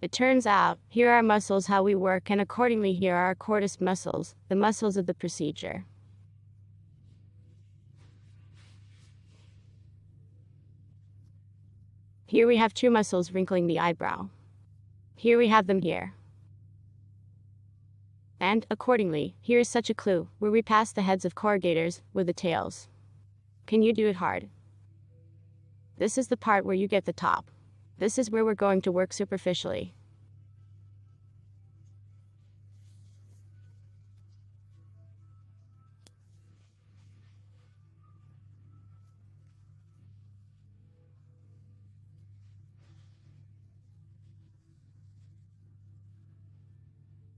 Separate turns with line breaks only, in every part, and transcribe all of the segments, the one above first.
It turns out, here are muscles how we work, and accordingly here are our cordis muscles, the muscles of the procedure. Here we have two muscles wrinkling the eyebrow. Here we have them here. And, accordingly, here is such a clue, where we pass the heads of corrugators, with the tails. Can you do it hard? This is the part where you get the top. This is where we're going to work superficially.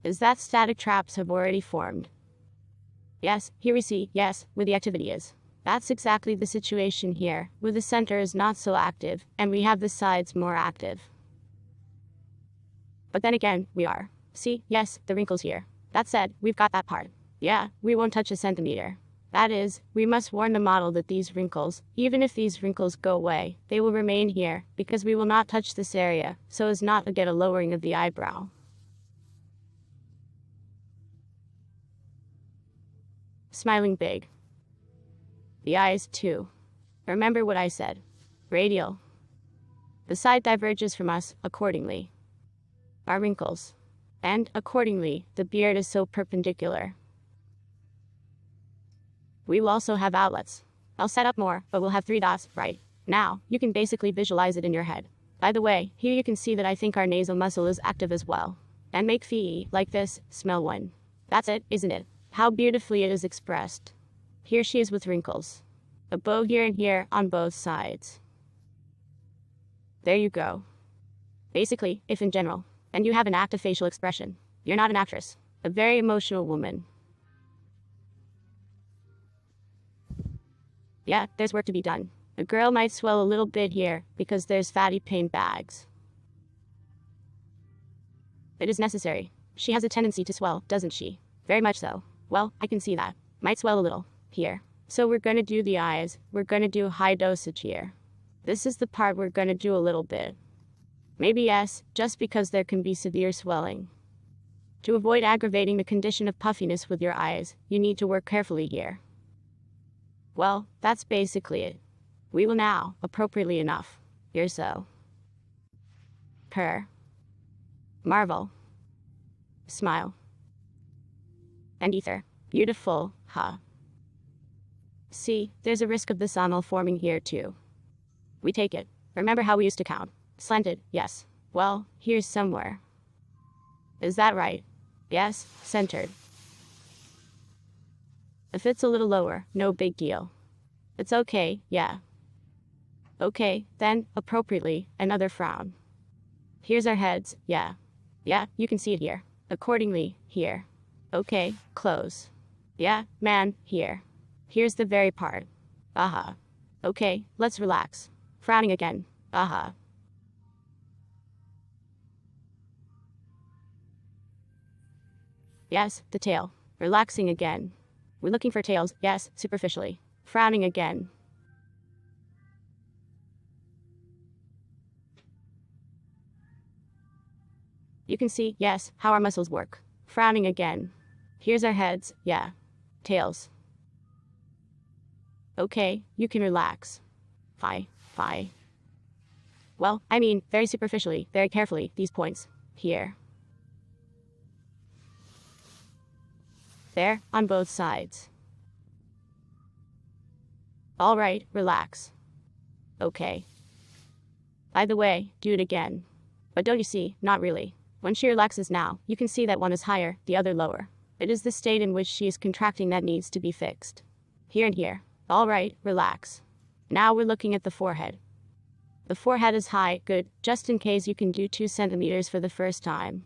Is that static traps have already formed? Yes, here we see, yes, where the activity is. That's exactly the situation here, where the center is not so active, and we have the sides more active. But then again, we are. See, yes, the wrinkles here. That said, we've got that part. Yeah, we won't touch a centimeter. That is, we must warn the model that these wrinkles, even if these wrinkles go away, they will remain here, because we will not touch this area, so as not to get a lowering of the eyebrow. Smiling big. The eyes, too. Remember what I said. Radial. The side diverges from us, accordingly. Our wrinkles. And, accordingly, the beard is so perpendicular. We will also have outlets. I'll set up more, but we'll have 3 dots, right? Now, you can basically visualize it in your head. By the way, here you can see that I think our nasal muscle is active as well. And make fee, like this, smell one. That's it, isn't it? How beautifully it is expressed. Here she is with wrinkles. A bow here and here on both sides. There you go. Basically, if in general, and you have an active facial expression, you're not an actress, a very emotional woman. Yeah, there's work to be done. A girl might swell a little bit here, because there's fatty paint bags. It is necessary. She has a tendency to swell, doesn't she? Very much so. Well, I can see that. Might swell a little. Here. So we're gonna do the eyes. We're gonna do high dosage here. This is the part we're gonna do a little bit. Maybe yes, just because there can be severe swelling. To avoid aggravating the condition of puffiness with your eyes, you need to work carefully here. Well, that's basically it. We will now, appropriately enough, here so. Purr. Marvel. Smile. And ether. Beautiful, huh? See, there's a risk of the sonal forming here too. We take it. Remember how we used to count? Slanted, yes. Well, here's somewhere. Is that right? Yes, centered. If it's a little lower, no big deal. It's okay, yeah. Okay, then, appropriately, another frown. Here's our heads, yeah. Yeah, you can see it here. Accordingly, here. Okay, close. Yeah, man, here. Here's the very part. Aha. Okay, let's relax. Frowning again. Aha. Yes, the tail. Relaxing again. We're looking for tails, yes, superficially. Frowning again. You can see, yes, how our muscles work. Frowning again. Here's our heads, yeah. Tails. Okay, you can relax. Fine. Well, I mean, very superficially, very carefully, these points. Here. There, on both sides. All right, relax. Okay. By the way, do it again. But don't you see, not really. When she relaxes now, you can see that one is higher, the other lower. It is the state in which she is contracting that needs to be fixed. Here and here. All right, relax. Now we're looking at the forehead. The forehead is high, good, just in case you can do 2 centimeters for the first time.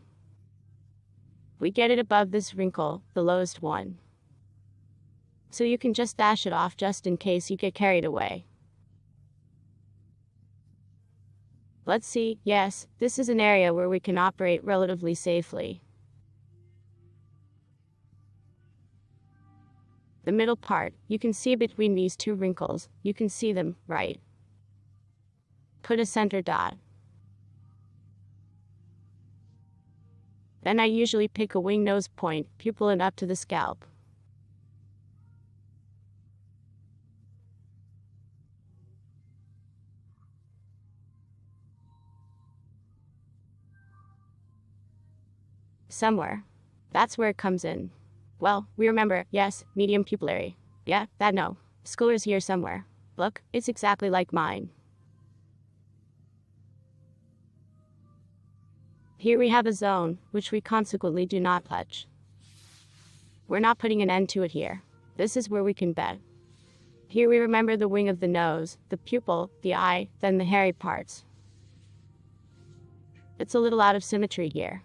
We get it above this wrinkle, the lowest one. So you can just dash it off just in case you get carried away. Let's see, yes, this is an area where we can operate relatively safely. The middle part, you can see between these 2 wrinkles, you can see them, right? Put a center dot. Then I usually pick a wing, nose, point, pupil, and up to the scalp. Somewhere. That's where it comes in. Well, we remember, yes, medium pupillary. Yeah, that no. Scholar's here somewhere. Look, it's exactly like mine. Here we have a zone, which we consequently do not touch. We're not putting an end to it here. This is where we can bet. Here we remember the wing of the nose, the pupil, the eye, then the hairy parts. It's a little out of symmetry here.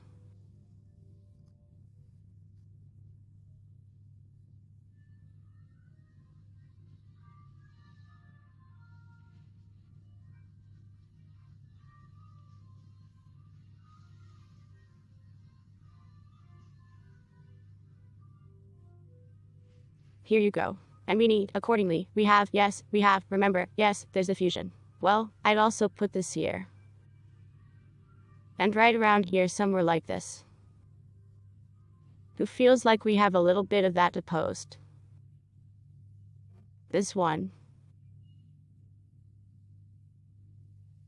Here you go. And we need, accordingly, we have, yes, we have, remember, yes, there's a fusion. Well, I'd also put this here. And right around here somewhere like this. Who feels like we have a little bit of that to post? This one.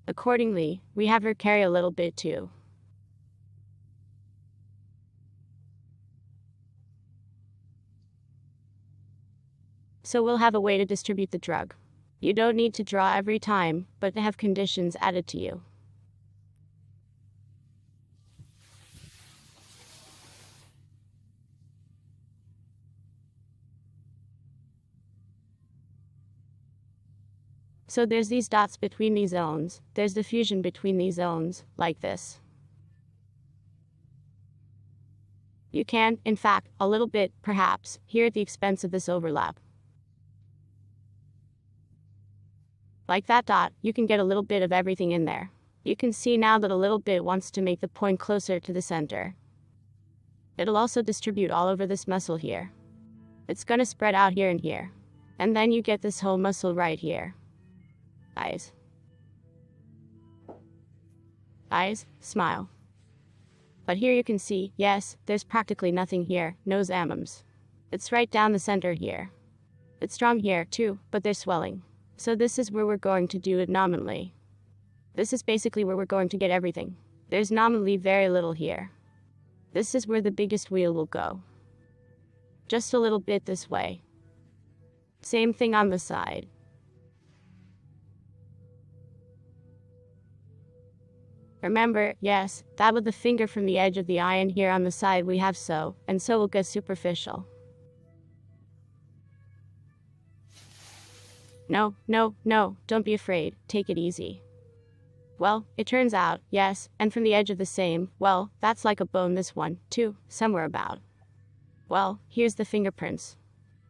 Accordingly, we have her carry a little bit too. So we'll have a way to distribute the drug. You don't need to draw every time, but to have conditions added to you. So there's these dots between these zones, there's the fusion between these zones, like this. You can, in fact, a little bit, perhaps, here at the expense of this overlap. Like that dot, you can get a little bit of everything in there. You can see now that a little bit wants to make the point closer to the center. It'll also distribute all over this muscle here. It's gonna spread out here and here. And then you get this whole muscle right here. Eyes. Eyes, smile. But here you can see, yes, there's practically nothing here, nose amums. It's right down the center here. It's strong here, too, but there's swelling. So this is where we're going to do it nominally. This is basically where we're going to get everything. There's nominally very little here. This is where the biggest wheel will go. Just a little bit this way. Same thing on the side. Remember, yes, that with the finger from the edge of the eye, and here on the side we have so, and so will get superficial. No, no, no, don't be afraid, take it easy. Well, it turns out, yes, and from the edge of the same, well, that's like a bone, this one, too, somewhere about. Well, here's the fingerprints.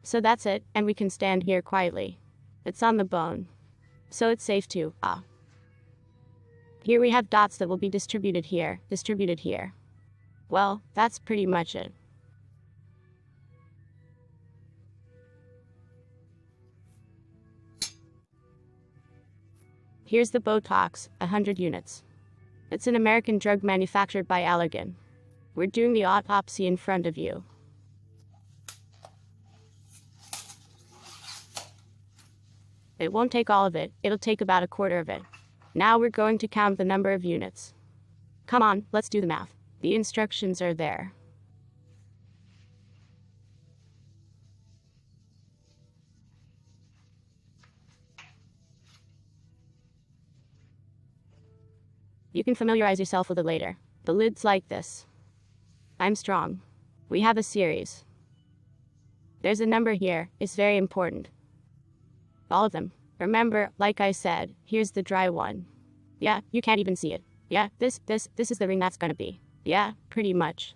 So that's it, and we can stand here quietly. It's on the bone. So it's safe to, Here we have dots that will be distributed here, distributed here. Well, that's pretty much it. Here's the Botox, 100 units. It's an American drug manufactured by Allergan. We're doing the autopsy in front of you. It won't take all of it, it'll take about a quarter of it. Now we're going to count the number of units. Come on, let's do the math. The instructions are there. You can familiarize yourself with it later. The lid's like this. I'm strong. We have a series. There's a number here, it's very important. All of them. Remember, like I said, here's the dry one. Yeah, you can't even see it. Yeah, this is the ring that's gonna be. Yeah, pretty much.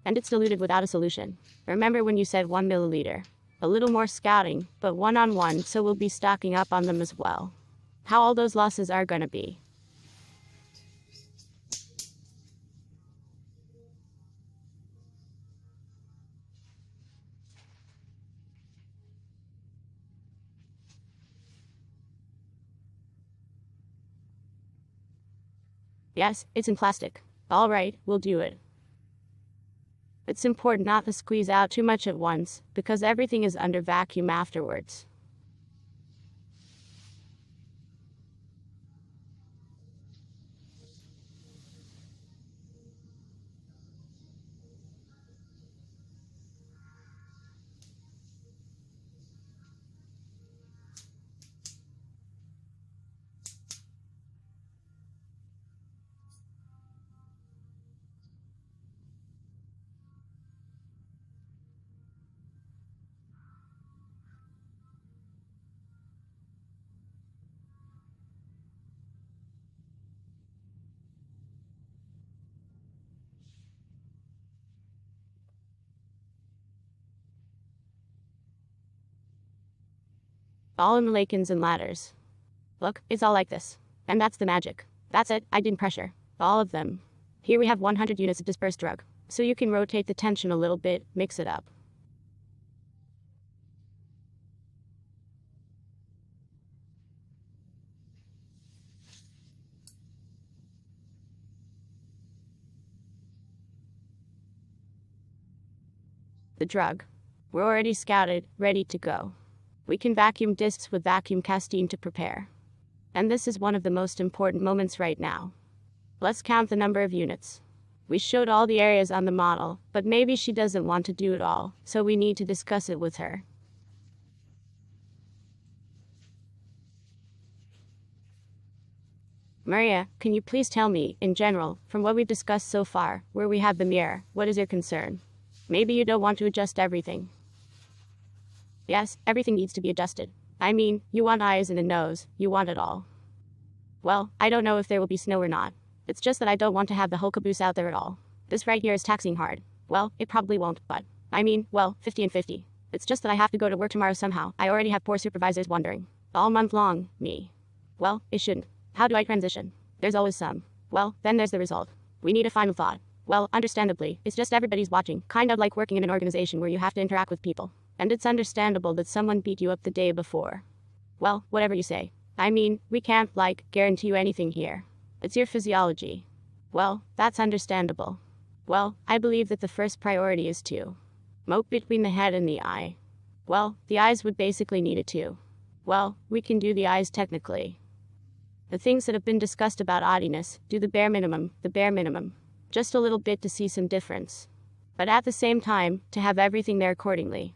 And it's diluted without a solution. Remember when you said 1 milliliter? A little more scouting, but one-on-one, so we'll be stocking up on them as well. how all those losses are gonna be. Yes, it's in plastic. All right, we'll do it. It's important not to squeeze out too much at once, because everything is under vacuum afterwards. All in the lakins and ladders. Look, it's all like this. And that's the magic. That's it, I didn't pressure. All of them. Here we have 100 units of dispersed drug. So you can rotate the tension a little bit, mix it up. The drug. We're already scouted, ready to go. We can vacuum discs with vacuum casting to prepare. And this is one of the most important moments right now. Let's count the number of units. We showed all the areas on the model, but maybe she doesn't want to do it all, so we need to discuss it with her. Maria, can you please tell me, in general, from what we've discussed so far, where we have the mirror, what is your concern? Maybe you don't want to adjust everything. Yes, everything needs to be adjusted. I mean, you want eyes and a nose, you want it all. Well, I don't know if there will be snow or not. It's just that I don't want to have the whole caboose out there at all. This right here is taxing hard. Well, it probably won't, but I mean, well, 50 and 50. It's just that I have to go to work tomorrow somehow. I already have poor supervisors wondering. All month long, me. Well, it shouldn't. How do I transition? There's always some. Well, then there's the result. We need a final thought. Well, understandably, it's just everybody's watching, kind of like working in an organization where you have to interact with people. And it's understandable that someone beat you up the day before. Well, whatever you say. I mean, we can't, guarantee you anything here. It's your physiology. Well, that's understandable. Well, I believe that the first priority is to moat between the head and the eye. Well, the eyes would basically need it too. Well, we can do the eyes technically. The things that have been discussed about oddiness, do the bare minimum. Just a little bit to see some difference. But at the same time, to have everything there accordingly.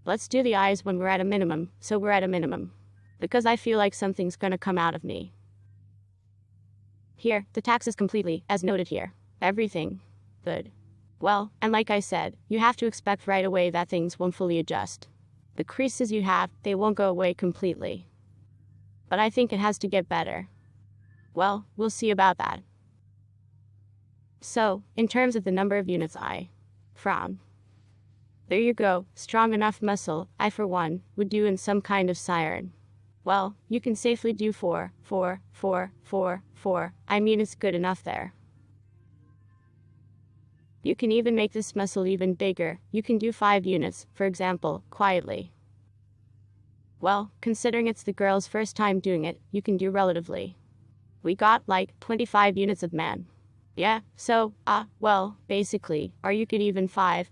Let's do the eyes when we're at a minimum, so we're at a minimum. Because I feel like something's gonna come out of me. Here, the tax is completely, as noted here. Everything. Good. Well, and like I said, you have to expect right away that things won't fully adjust. The creases you have, they won't go away completely. But I think it has to get better. Well, we'll see about that. So, in terms of the number of units I frown. There you go, strong enough muscle, I for one, would do in some kind of siren. Well, you can safely do 4. I mean, it's good enough there. You can even make this muscle even bigger. You can do 5 units, for example, quietly. Well, considering it's the girl's first time doing it, you can do relatively. We got 25 units of man. Yeah, so, well, basically, or you could even 5.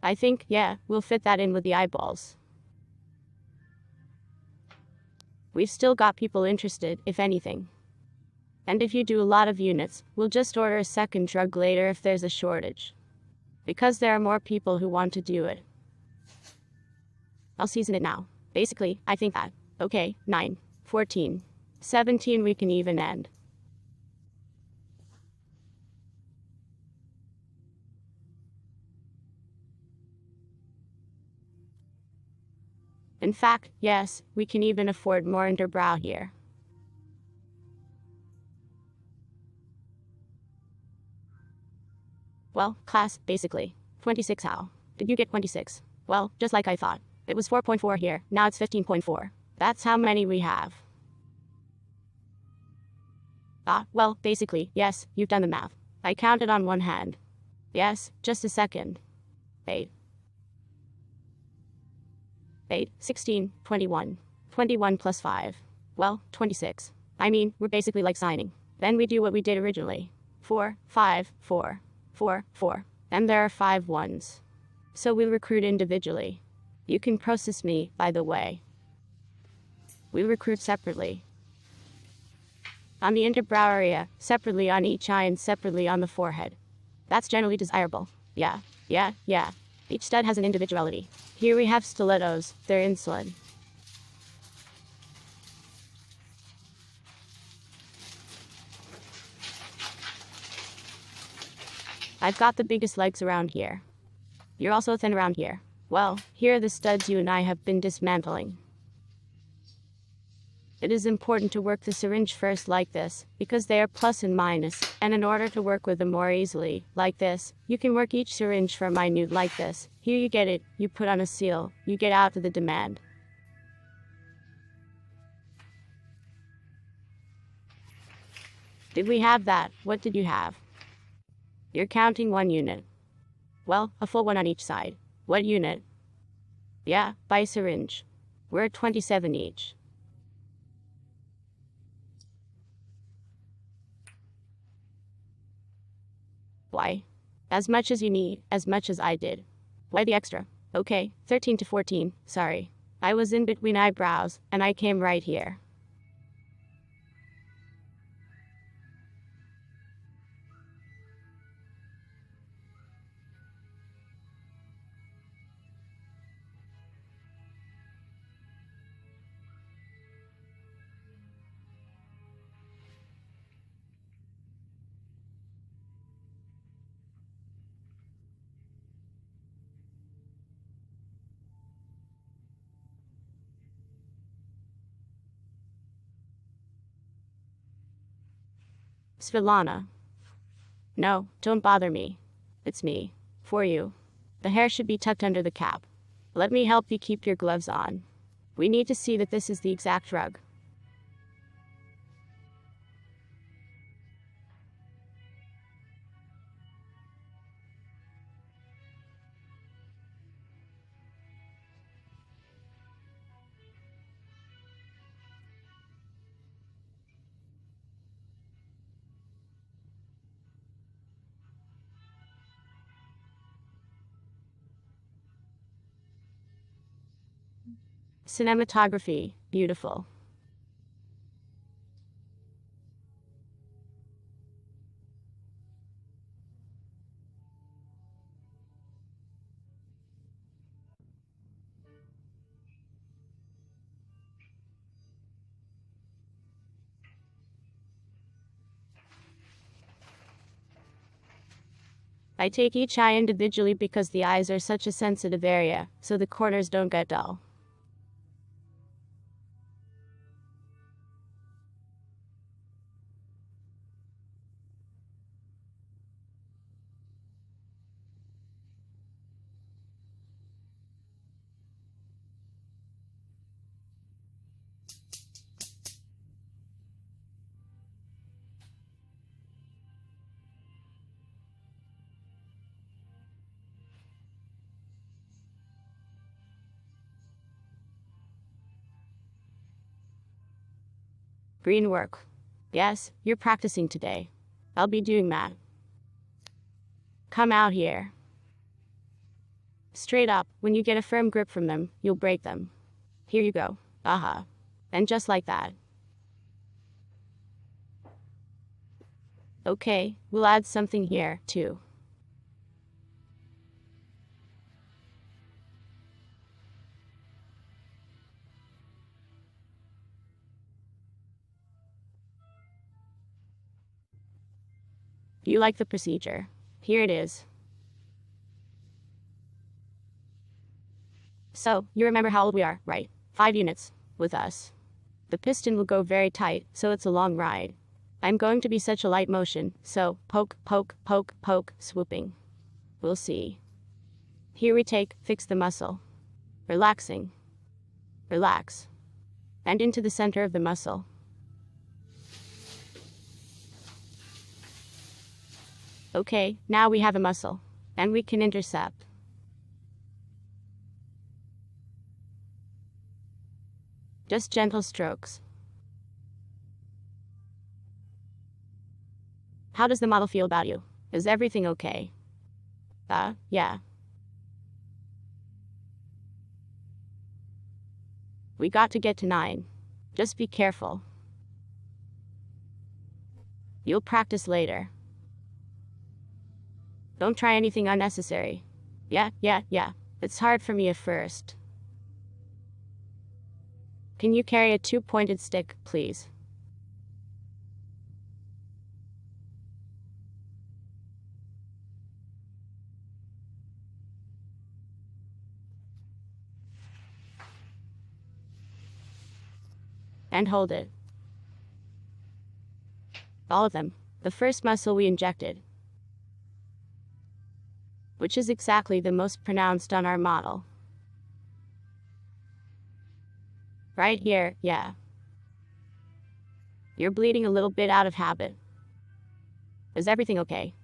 I think, yeah, we'll fit that in with the eyeballs. We've still got people interested, if anything. And if you do a lot of units, we'll just order a second drug later if there's a shortage. Because there are more people who want to do it. I'll season it now. Basically, I think that. Okay, 9, 14, 17 we can even end. In fact, yes, we can even afford more underbrow here. Well, class, basically. 26 how? Did you get 26? Well, just like I thought. It was 4.4 here, now it's 15.4. That's how many we have. Well, basically, yes, you've done the math. I counted on one hand. Yes, just a second. 8. 8, 16, 21. 21 plus 5. Well, 26. I mean, we're basically like signing. Then we do what we did originally. 4, 5, 4. 4, 4. And there are 5 ones. So we recruit individually. You can process me, by the way. We recruit separately. On the interbrow area, separately on each eye and separately on the forehead. That's generally desirable. Yeah. Each stud has an individuality. Here we have stilettos, they're insulin. I've got the biggest legs around here. You're also thin around here. Well, here are the studs you and I have been dismantling. It is important to work the syringe first like this, because they are plus and minus, and in order to work with them more easily, like this, you can work each syringe for minute like this. Here you get it, you put on a seal, you get out to the demand. Did we have that? What did you have? You're counting 1 unit. Well, a full one on each side. What unit? Yeah, by syringe. We're at 27 each. Why? As much as you need, as much as I did. Why the extra? Okay, 13 to 14, sorry. I was in between eyebrows, and I came right here. Svilana. No, don't bother me. It's me. For you. The hair should be tucked under the cap. Let me help you keep your gloves on. We need to see that this is the exact rug. Cinematography. Beautiful. I take each eye individually because the eyes are such a sensitive area, so the corners don't get dull. Green work. Yes, you're practicing today. I'll be doing that. Come out here. Straight up, when you get a firm grip from them, you'll break them. Here you go. Aha. And just like that. Okay, we'll add something here, too. You like the procedure. Here it is. So, you remember how old we are, right? 5 units. With us. The piston will go very tight, so it's a long ride. I'm going to be such a light motion, so poke, poke, poke, poke, swooping. We'll see. Here we take, fix the muscle. Relaxing. Relax. and into the center of the muscle. Okay, now we have a muscle, and we can intercept. Just gentle strokes. How does the model feel about you? Is everything okay? Yeah. We got to get to 9. Just be careful. You'll practice later. Don't try anything unnecessary. Yeah. It's hard for me at first. Can you carry a 2-pointed stick, please? And hold it. All of them. The first muscle we injected, which is exactly the most pronounced on our model. Right here, yeah. You're bleeding a little bit out of habit. Is everything okay?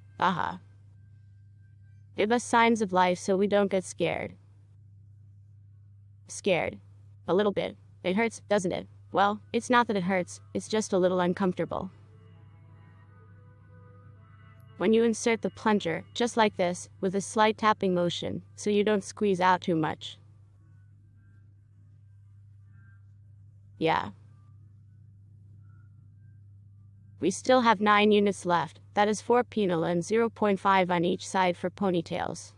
Give us signs of life so we don't get scared. Scared. A little bit. It hurts, doesn't it? Well, it's not that it hurts, it's just a little uncomfortable. When you insert the plunger, just like this, with a slight tapping motion, so you don't squeeze out too much. Yeah. We still have 9 units left. That is 4 penal and 0.5 on each side for ponytails.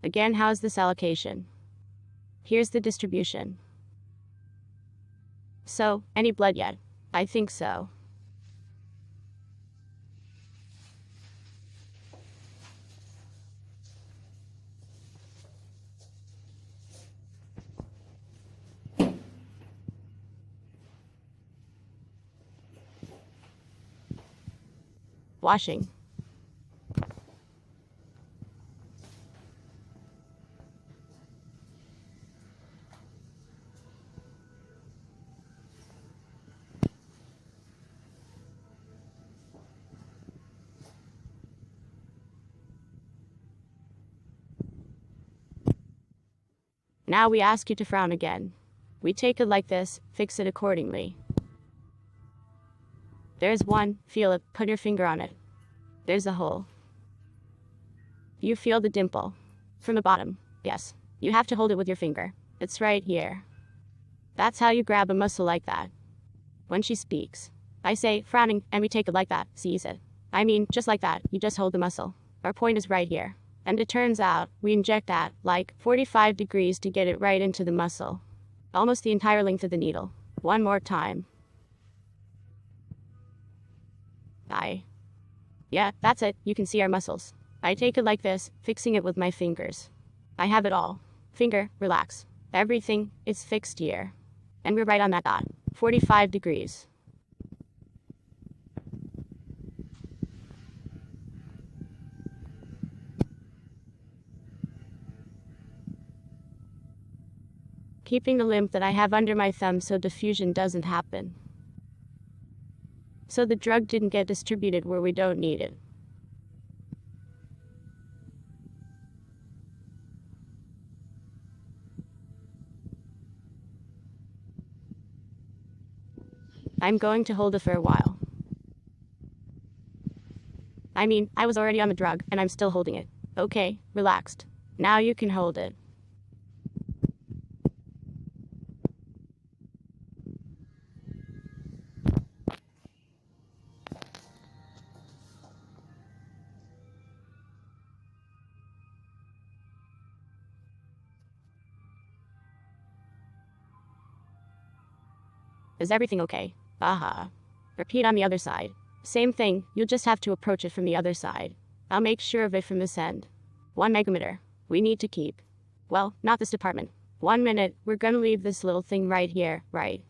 Again, how's this allocation? Here's the distribution. So, any blood yet? I think so. Washing. Now we ask you to frown again. We take it like this, fix it accordingly. There's one, feel it, put your finger on it. There's a hole. You feel the dimple. From the bottom, yes. You have to hold it with your finger. It's right here. That's how you grab a muscle like that. When she speaks, I say, frowning, and we take it like that, seize it. I mean, just like that, you just hold the muscle. Our point is right here. And it turns out, we inject at, like, 45 degrees to get it right into the muscle. Almost the entire length of the needle. One more time. Yeah, that's it, you can see our muscles. I take it like this, fixing it with my fingers. I have it all. Finger, relax. Everything is fixed here. And we're right on that dot. 45 degrees. Keeping the lymph that I have under my thumb so diffusion doesn't happen. So the drug didn't get distributed where we don't need it. I'm going to hold it for a while. I mean, I was already on the drug, and I'm still holding it. Okay, relaxed. Now you can hold it. Is everything okay? Repeat on the other side. Same thing, you'll just have to approach it from the other side. I'll make sure of it from this end. 1 megameter. We need to keep. Well, not this department. 1 minute, we're gonna leave this little thing right here, right?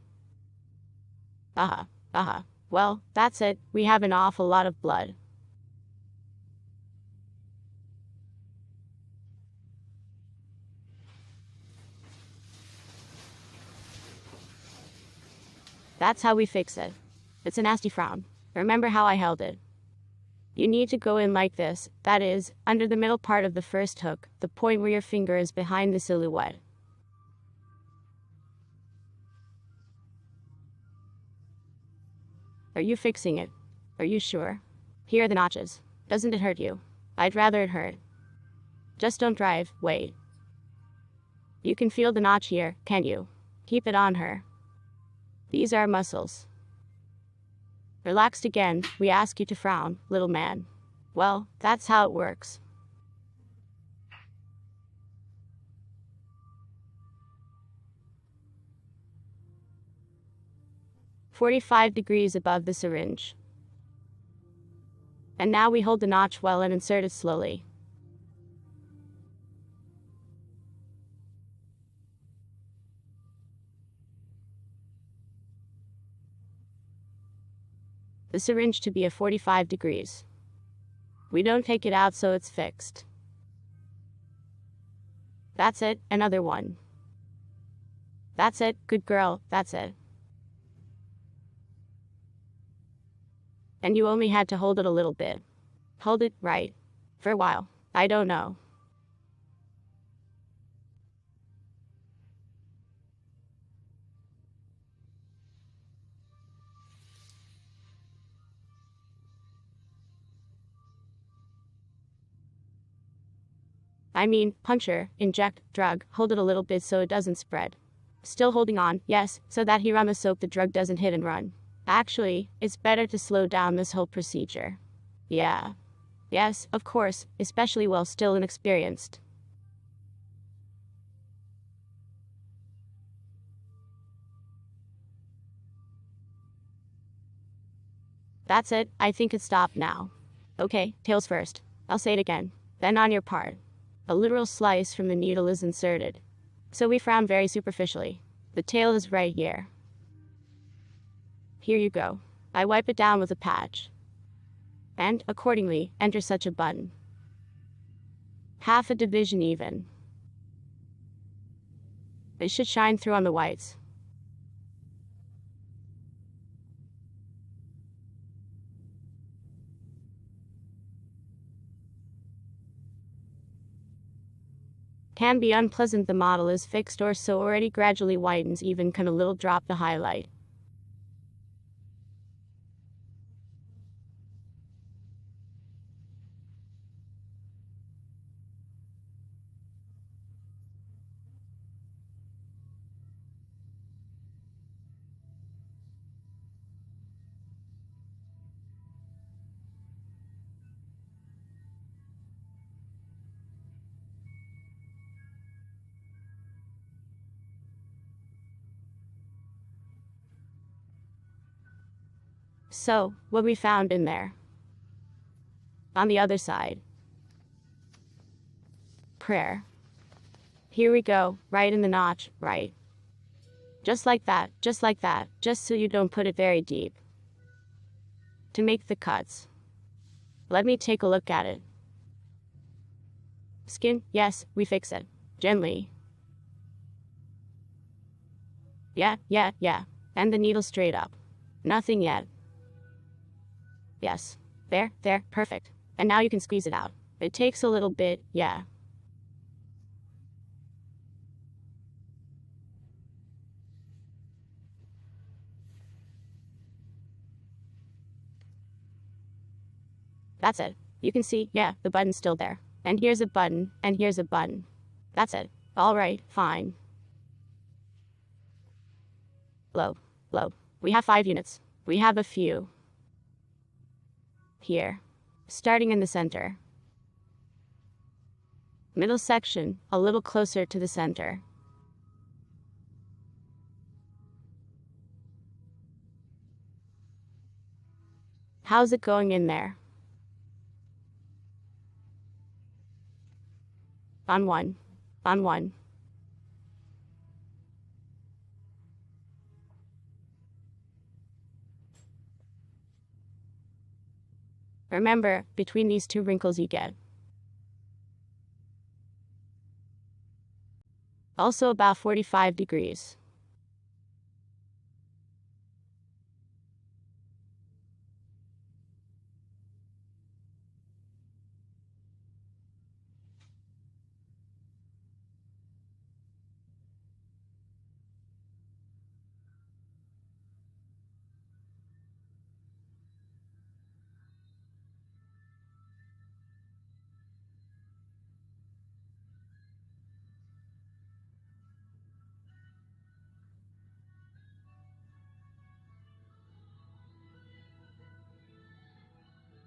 Well, that's it, we have an awful lot of blood. That's how we fix it. It's a nasty frown. Remember how I held it? You need to go in like this, that is, under the middle part of the first hook, the point where your finger is behind the silhouette. Are you fixing it? Are you sure? Here are the notches. Doesn't it hurt you? I'd rather it hurt. Just don't drive, wait. You can feel the notch here, can't you? Keep it on her. These are muscles. Relaxed again, we ask you to frown, little man. Well, that's how it works. "45 degrees above the syringe. And now we hold the notch well and insert it slowly. The syringe to be at 45 degrees. We don't take it out so it's fixed. That's it, another one. That's it, good girl, that's it. And you only had to hold it a little bit. Hold it, right. For a while. I don't know. I mean, puncture, inject, drug, hold it a little bit so it doesn't spread. Still holding on, yes, so that here on the soap the drug doesn't hit and run. Actually, it's better to slow down this whole procedure. Yeah. Yes, of course, especially while still inexperienced. That's it, I think it stopped now. Okay, tails first. I'll say it again. Then on your part. A literal slice from the needle is inserted. So we frown very superficially. The tail is right here. Here you go. I wipe it down with a patch. And, accordingly, enter such a button. Half a division even. It should shine through on the whites. Can be unpleasant, the model is fixed or so already gradually widens, even can a little drop the highlight. So, what we found in there. On the other side. Prayer. Here we go, right in the notch, right. Just like that, just so you don't put it very deep. To make the cuts. Let me take a look at it. Skin, yes, we fix it. Gently. Yeah. And the needle straight up. Nothing yet. Yes. There, perfect. And now you can squeeze it out. It takes a little bit, yeah. That's it. You can see, yeah, the button's still there. And here's a button, and here's a button. That's it. All right, fine. Low. We have 5 units. We have a few. Here. Starting in the center. Middle section, a little closer to the center. How's it going in there? On one. Remember, between these 2 wrinkles you get. Also about 45 degrees.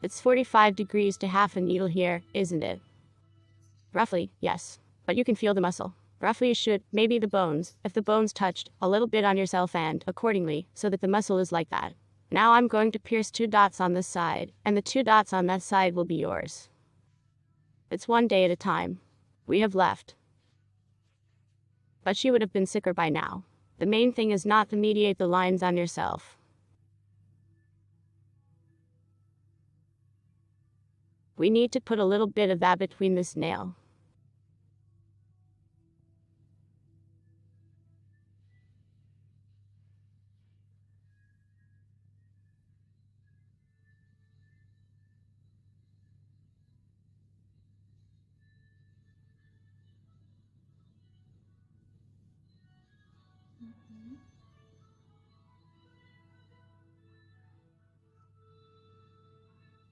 It's 45 degrees to half a needle here, isn't it? Roughly, yes. But you can feel the muscle. Roughly you should, maybe the bones, if the bones touched, a little bit on yourself and, accordingly, so that the muscle is like that. Now I'm going to pierce 2 dots on this side, and the 2 dots on that side will be yours. It's 1 day at a time. We have left. But she would have been sicker by now. The main thing is not to mediate the lines on yourself. We need to put a little bit of that between this nail.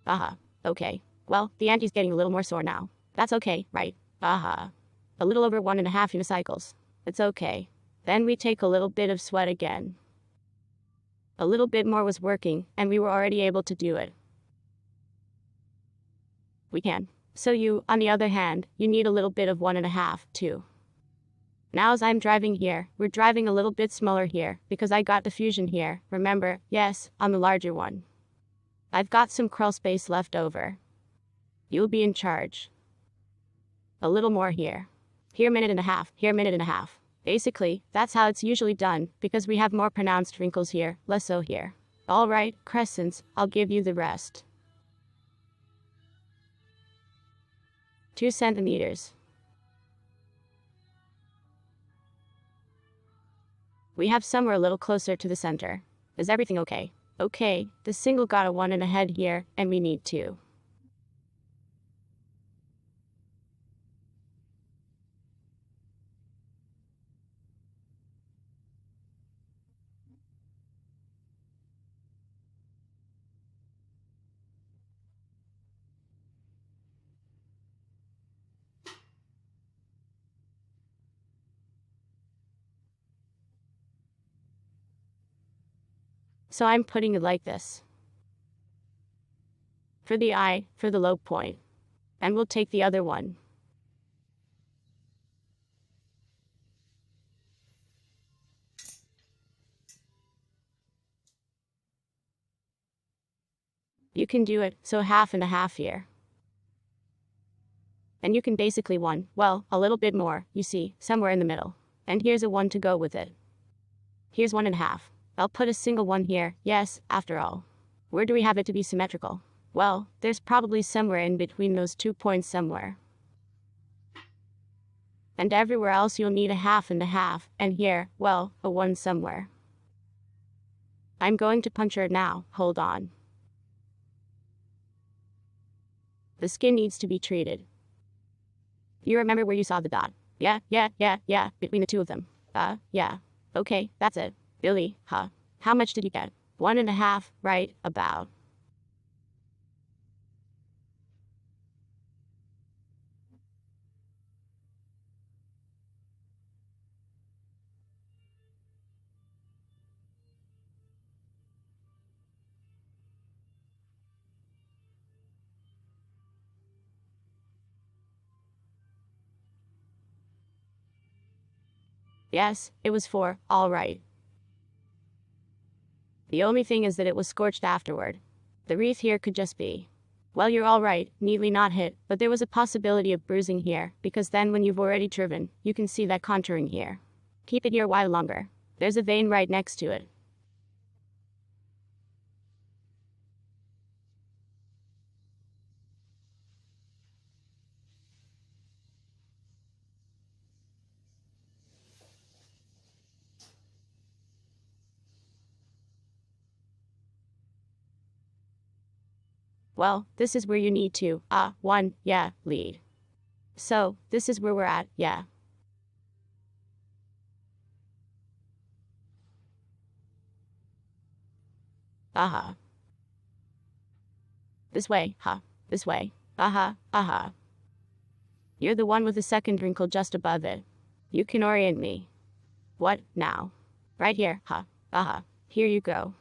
Aha. Okay. Well, the auntie's getting a little more sore now. That's okay, right? Aha. A little over 1.5 unicycles. It's okay. Then we take a little bit of sweat again. A little bit more was working, and we were already able to do it. We can. So you, on the other hand, you need a little bit of 1.5, too. Now as I'm driving here, we're driving a little bit smaller here, because I got the fusion here, remember, yes, on the larger one. I've got some crawl space left over. You'll be in charge. A little more here. Here 1.5 here 1.5. Basically, that's how it's usually done, because we have more pronounced wrinkles here, less so here. Alright, crescents, I'll give you the rest. 2 centimeters. We have somewhere a little closer to the center. Is everything okay? Okay, the single got a 1 and a head here, and we need 2. So I'm putting it like this. For the eye, for the low point. And we'll take the other one. You can do it, so 1/2 here. And you can basically well, a little bit more, you see, somewhere in the middle. And here's a 1 to go with it. Here's 1.5. I'll put a single 1 here, yes, after all. Where do we have it to be symmetrical? Well, there's probably somewhere in between those 2 points somewhere. And everywhere else you'll need a 1/2, and here, well, a 1 somewhere. I'm going to puncture it now, hold on. The skin needs to be treated. You remember where you saw the dot? Yeah, between the 2 of them. Yeah. Okay, that's it. Billy, huh? How much did you get? 1.5, right, about. Yes, it was 4, all right. The only thing is that it was scorched afterward. The wreath here could just be. Well, you're all right, neatly not hit, but there was a possibility of bruising here, because then when you've already driven, you can see that contouring here. Keep it here a while longer. There's a vein right next to it. Well, this is where you need to, lead. So, this is where we're at, yeah. Aha. This way, this way. Aha. You're the one with the second wrinkle just above it. You can orient me. What, now? Right here, aha. Here you go.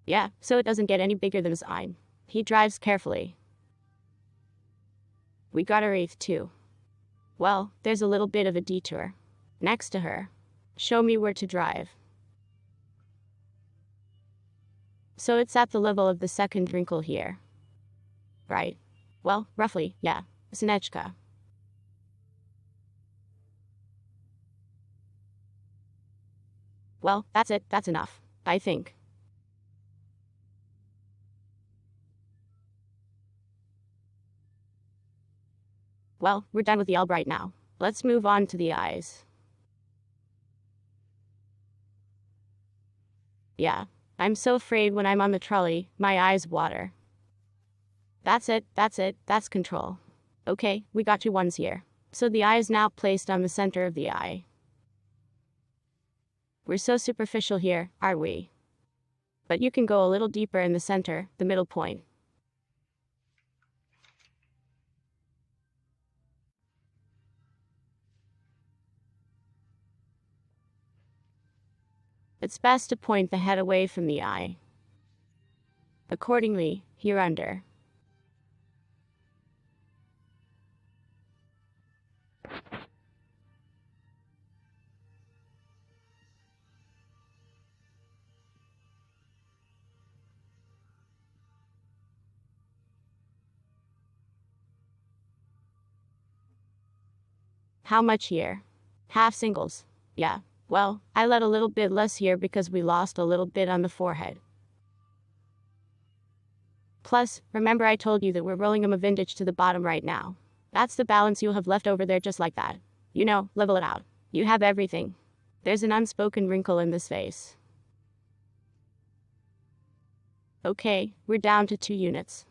Yeah, so it doesn't get any bigger than a sign. He drives carefully. We got a wraith too. Well, there's a little bit of a detour. Next to her. Show me where to drive. So it's at the level of the second wrinkle here. Right. Well, roughly, yeah. Snechka. Well, that's it, that's enough. I think. Well, we're done with the Albright now. Let's move on to the eyes. Yeah. I'm so afraid when I'm on the trolley, my eyes water. That's it, that's control. Okay, we got two ones here. So the eye is now placed on the center of the eye. We're so superficial here, are we? But you can go a little deeper in the center, the middle point. It's best to point the head away from the eye. Accordingly, here under. How much here? Half singles. Yeah. Well, I let a little bit less here because we lost a little bit on the forehead. Plus, remember I told you that we're rolling a vintage to the bottom right now. That's the balance you'll have left over there just like that. You know, level it out. You have everything. There's an unspoken wrinkle in this face. Okay, we're down to 2 units.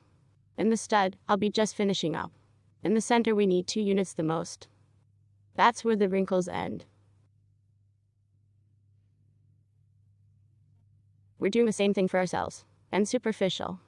In the stud, I'll be just finishing up. In the center we need 2 units the most. That's where the wrinkles end. We're doing the same thing for ourselves. And superficial.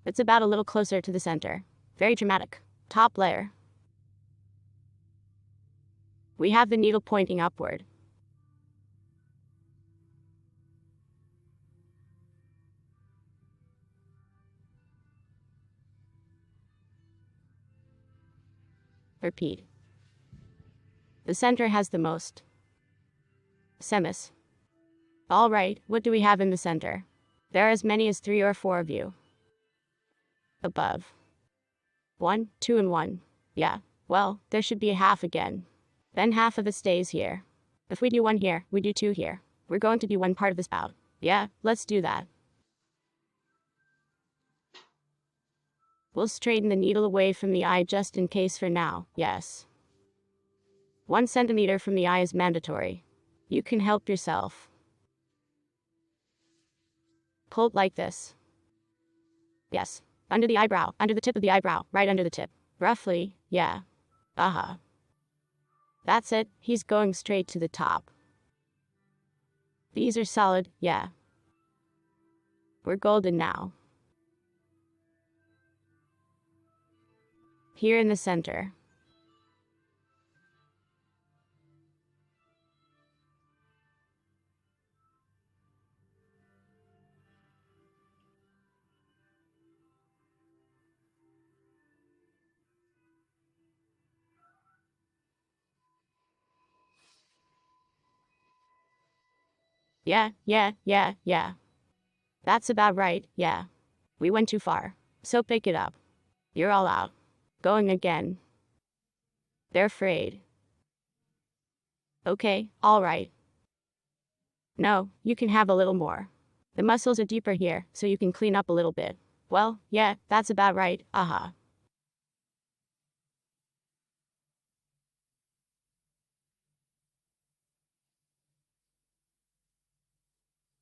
It's about a little closer to the center. Very dramatic. Top layer. We have the needle pointing upward. Repeat. The center has the most. Semis. Alright, what do we have in the center? There are as many as 3 or 4 of you. Above. 1, 2 and 1. Yeah, well, there should be a half again. Then half of it stays here. If we do 1 here, we do 2 here. We're going to do 1 part of the spout. Yeah, let's do that. We'll straighten the needle away from the eye just in case for now, yes. 1 centimeter from the eye is mandatory. You can help yourself. Pull it like this. Yes. Under the eyebrow, under the tip of the eyebrow, right under the tip. Roughly, yeah. Uh-huh. That's it, he's going straight to the top. These are solid, yeah. We're golden now. Here in the center. Yeah. That's about right, yeah. We went too far. So pick it up. You're all out. Going again. They're afraid. Okay, alright. No, you can have a little more. The muscles are deeper here, so you can clean up a little bit. Well, yeah, that's about right, uh-huh.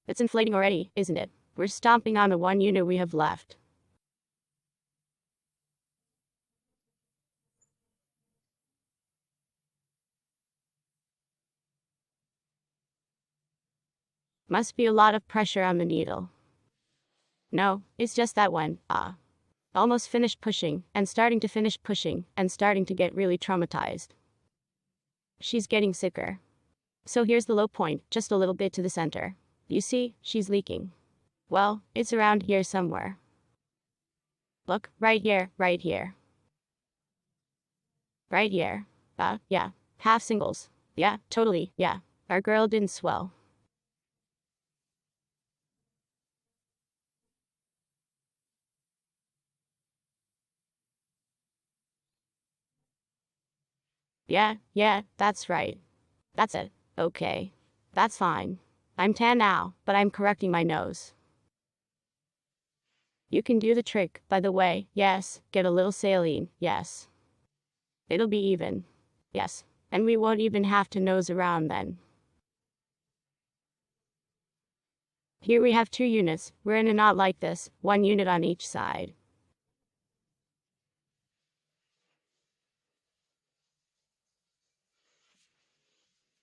It's inflating already, isn't it? We're stomping on the 1 unit we have left. Must be a lot of pressure on the needle. No, it's just that one. Almost finished pushing, and starting to finish pushing, and starting to get really traumatized. She's getting sicker. So here's the low point, just a little bit to the center. You see, she's leaking. Well, it's around here somewhere. Look, right here, right here. Right here. Yeah. Half singles. Yeah, totally, yeah. Our girl didn't swell. Yeah, that's right. That's it. Okay. That's fine. I'm tan now, but I'm correcting my nose. You can do the trick, by the way. Yes, get a little saline. Yes. It'll be even. Yes. And we won't even have to nose around then. Here we have 2 units. We're in a knot like this, 1 unit on each side.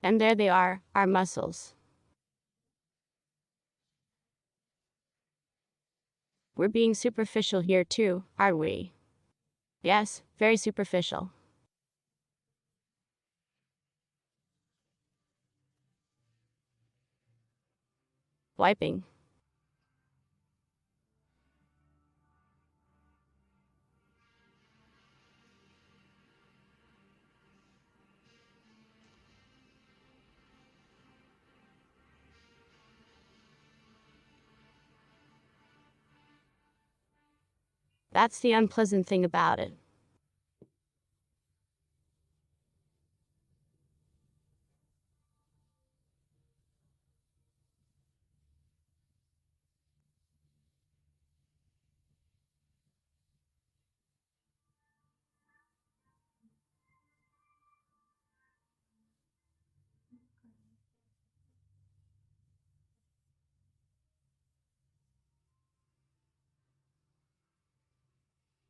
And there they are, our muscles. We're being superficial here too, aren't we? Yes, very superficial. Wiping. That's the unpleasant thing about it.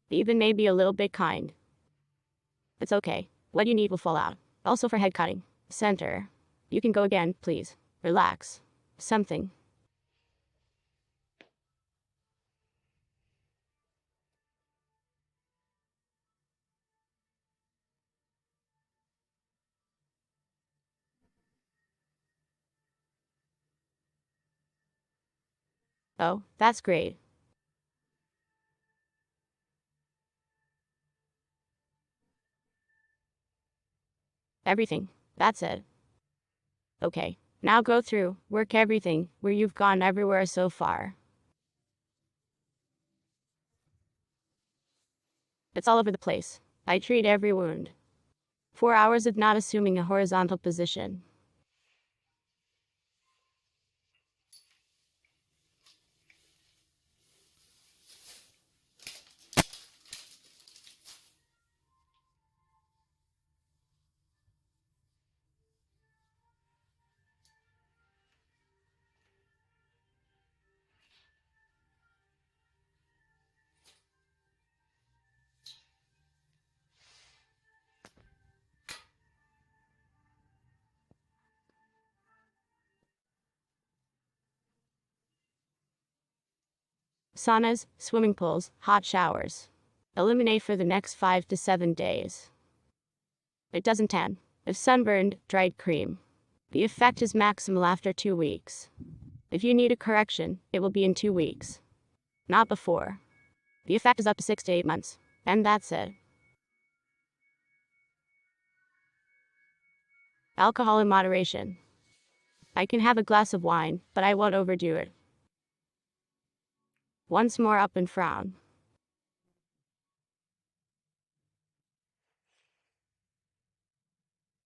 Even maybe a little bit kind. It's okay. What you need will fall out. Also for head cutting. Center. You can go again, please. Relax. Something. Oh, that's great. Everything. That's it. Okay. Now go through, work everything, where you've gone everywhere so far. It's all over the place. I treat every wound. 4 hours of not assuming a horizontal position. Saunas, swimming pools, hot showers. Eliminate for the next 5 to 7 days. It doesn't tan. If sunburned, dried cream. The effect is maximal after 2 weeks. If you need a correction, it will be in 2 weeks. Not before. The effect is up to 6 to 8 months. And that's it. Alcohol in moderation. I can have a glass of wine, but I won't overdo it. Once more up and frown.